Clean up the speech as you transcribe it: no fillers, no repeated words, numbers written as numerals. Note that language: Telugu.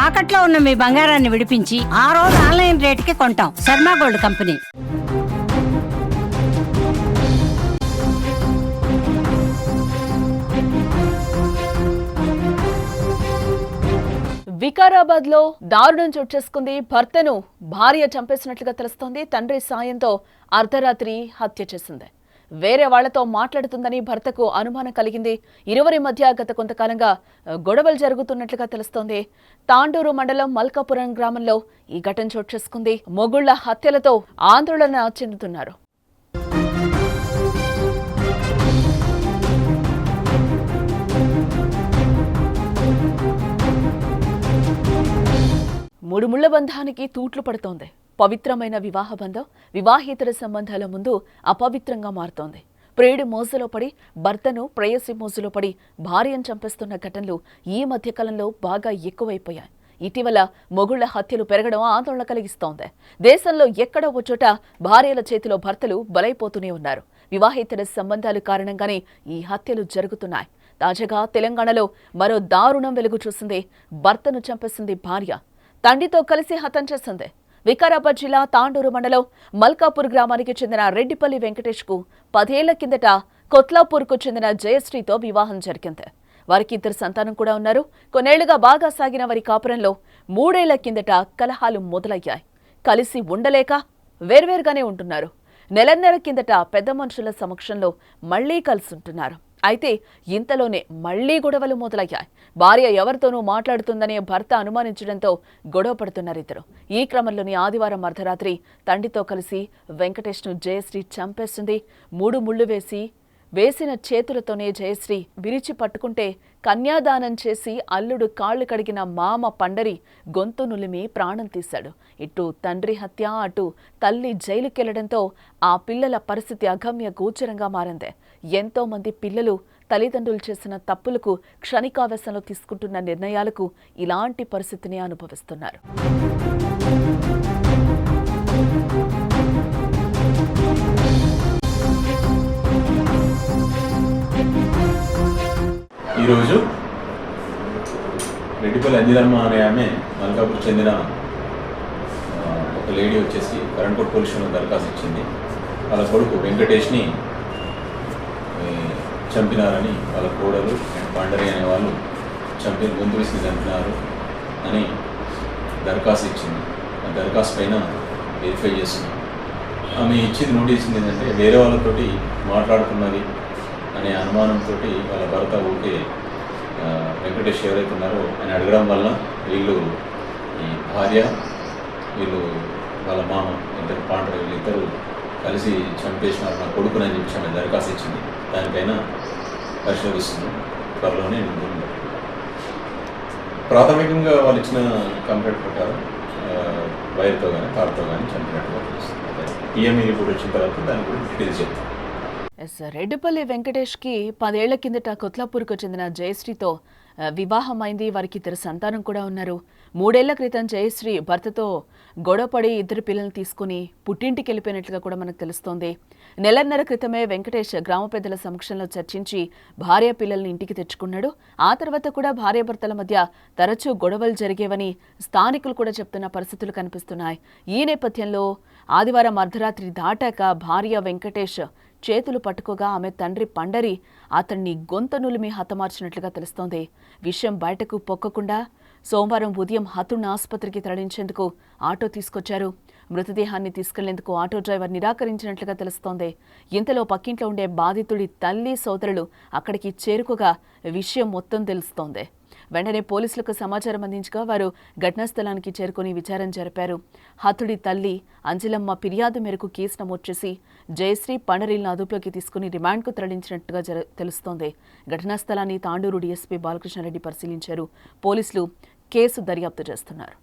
తాకట్లో ఉన్న మీ బంగారాన్ని విడిపించి ఆ రోజు ఆన్లైన్ రేటుకి కొంటాం. Sharma gold company. వికారాబాద్ లో దారుణం చోటు చేసుకుంది. భర్తను భార్య చంపేసినట్లుగా తెలుస్తోంది. తండ్రి సాయంతో అర్ధరాత్రి హత్య చేసింది. వేరే వాళ్లతో మాట్లాడుతుందని భర్తకు అనుమానం కలిగింది. ఇరువురి మధ్య గత కొంతకాలంగా గొడవలు జరుగుతున్నట్లుగా తెలుస్తోంది. తాండూరు మండలం మల్కాపురం గ్రామంలో ఈ ఘటన చోటు చేసుకుంది. మొగుళ్ల హత్యలతో ఆందోళన చెందుతున్నారు. మూడు ముళ్ల బంధానికి తూట్లు పడుతోంది. పవిత్రమైన వివాహ బంధం వివాహేతర సంబంధాల ముందు అపవిత్రంగా మారుతోంది. ప్రియుడి మోజులో పడి భర్తను, ప్రేయసి మోజులో పడి భార్యను చంపేస్తున్న ఘటనలు ఈ మధ్యకాలంలో బాగా ఎక్కువైపోయాయి. ఇటీవల మొగుళ్ల హత్యలు పెరగడం ఆందోళన కలిగిస్తోంది. దేశంలో ఎక్కడో ఓ చోట భార్యల చేతిలో భర్తలు బలైపోతూనే ఉన్నారు. వివాహేతర సంబంధాలు కారణంగానే ఈ హత్యలు జరుగుతున్నాయి. తాజాగా తెలంగాణలో మరో దారుణం వెలుగు చూసింది. భర్తను చంపేసింది భార్య. తండ్రితో కలిసి హతం చేసింది. వికారాబాద్ జిల్లా తాండూరు మండలం మల్కాపూర్ గ్రామానికి చెందిన రెడ్డిపల్లి వెంకటేష్ కు 10 ఏళ్ల కిందట కొత్లాపూర్ కు చెందిన జయశ్రీతో వివాహం జరిగింది. వారికి 2 సంతానం కూడా ఉన్నారు. కొన్నేళ్లుగా బాగా సాగిన వారి కాపురంలో 3 ఏళ్ల కిందట కలహాలు మొదలయ్యాయి. కలిసి ఉండలేక వేర్వేరుగానే ఉంటున్నారు. నెలన్నర కిందట పెద్ద మనుషుల సమక్షంలో మళ్లీ కలిసి ఉంటున్నారు. అయితే ఇంతలోనే మళ్లీ గొడవలు మొదలయ్యాయి. భార్య ఎవరితోనూ మాట్లాడుతుందనే భర్త అనుమానించడంతో గొడవ పడుతున్నారు ఇద్దరు. ఈ క్రమంలోని ఆదివారం అర్ధరాత్రి తండ్రితో కలిసి వెంకటేష్ను జయశ్రీ చంపేసింది. 3 ముళ్లు వేసిన చేతులతోనే జయశ్రీ విరిచి పట్టుకుంటే కన్యాదానం చేసి అల్లుడు కాళ్లు కడిగిన మామ పండరి గొంతు నులిమి ప్రాణం తీశాడు. ఇటు తండ్రి హత్య, అటు తల్లి జైలుకెళ్లడంతో ఆ పిల్లల పరిస్థితి అగమ్య గోచరంగా మారింది. ఎంతో మంది పిల్లలు తల్లిదండ్రులు చేసిన తప్పులకు, క్షణికావేశంలో తీసుకుంటున్న నిర్ణయాలకు ఇలాంటి పరిస్థితిని అనుభవిస్తున్నారు. ఈరోజు రెడ్డిపల్లి అంజిలమ్మ అనే ఆమె మల్కాపూర్ చెందిన ఒక లేడీ వచ్చేసి కరణ్కోట్ పోలీస్ స్టేషన్లో దరఖాస్తు ఇచ్చింది. వాళ్ళ కొడుకు వెంకటేష్ని చంపినారని, వాళ్ళ కోడలు అండ్ పాండరి అనే వాళ్ళు గొంతు వేసి చంపినారు అని దరఖాస్తు ఇచ్చింది. ఆ దరఖాస్తు పైన వెరిఫై చేస్తున్నాం. ఆమె ఇచ్చింది నోటీస్ ఏంటంటే వేరే వాళ్ళతోటి మాట్లాడుతున్నది అనే అనుమానంతో వాళ్ళ భర్త ఊరికే వెంకటేష్ ఎవరైతే ఉన్నారో ఆయన అడగడం వల్ల వీళ్ళు ఈ భార్య, వీళ్ళు వాళ్ళ మామ ఇద్దరు పాండరు వీళ్ళిద్దరూ కలిసి చంపేసినారు నా కొడుకునని చెప్పి ఆమె దరఖాస్తు ఇచ్చింది. దానిపైన పరిశోధిస్తున్నాం. త్వరలోనే ప్రాథమికంగా వాళ్ళు ఇచ్చిన కంప్లైంట్ ప్రకారం వైర్తో కానీ తాడుతో కానీ చంపినట్టుగా తెలుస్తుంది. పిఎంఈ రిపోర్ట్ వచ్చిన తర్వాత దాని గురించి డీటెయిల్స్ చెప్తాం. రెడ్డిపల్లి వెంకటేష్ కి 10 ఏళ్ల కిందట కొత్లాపూర్కు చెందిన జయశ్రీతో వివాహం అయింది. వారికి 2 సంతానం కూడా ఉన్నారు. 3 ఏళ్ల క్రితం జయశ్రీ భర్తతో గొడవపడి 2 పిల్లల్ని తీసుకుని పుట్టింటికి వెళ్ళిపోయినట్లుగా కూడా మనకు తెలుస్తోంది. నెలన్నర క్రితమే వెంకటేష్ గ్రామ పెద్దల సమక్షంలో చర్చించి భార్య పిల్లల్ని ఇంటికి తెచ్చుకున్నాడు. ఆ తర్వాత కూడా భార్యాభర్తల మధ్య తరచూ గొడవలు జరిగేవని స్థానికులు కూడా చెప్తున్న పరిస్థితులు కనిపిస్తున్నాయి. ఈ నేపథ్యంలో ఆదివారం అర్ధరాత్రి దాటాక భార్య వెంకటేష్ చేతులు పట్టుకోగా ఆమె తండ్రి పండరి అతన్ని గొంతు నులిమి హతమార్చినట్లుగా తెలుస్తోంది. విషయం బయటకు పొక్కకుండా సోమవారం ఉదయం హతుడిని ఆసుపత్రికి తరలించేందుకు ఆటో తీసుకొచ్చారు. మృతదేహాన్ని తీసుకెళ్లేందుకు ఆటో డ్రైవర్ నిరాకరించినట్లుగా తెలుస్తోంది. ఇంతలో పక్కింట్లో ఉండే బాధితుడి తల్లి, సోదరులు అక్కడికి చేరుకోగా విషయం మొత్తం తెలుస్తోంది. వెంటనే పోలీసులకు సమాచారం అందించగా వారు ఘటనా స్థలానికి చేరుకుని విచారణ జరిపారు. హతుడి తల్లి అంజలమ్మ ఫిర్యాదు మేరకు కేసు నమోదు చేసి జయశ్రీ, పండరీలను అదుపులోకి తీసుకుని రిమాండ్కు తరలించినట్టుగా తెలుస్తోంది. ఘటనా స్థలాన్ని తాండూరు డీఎస్పీ బాలకృష్ణారెడ్డి పరిశీలించారు. పోలీసులు కేసు దర్యాప్తు చేస్తున్నారు.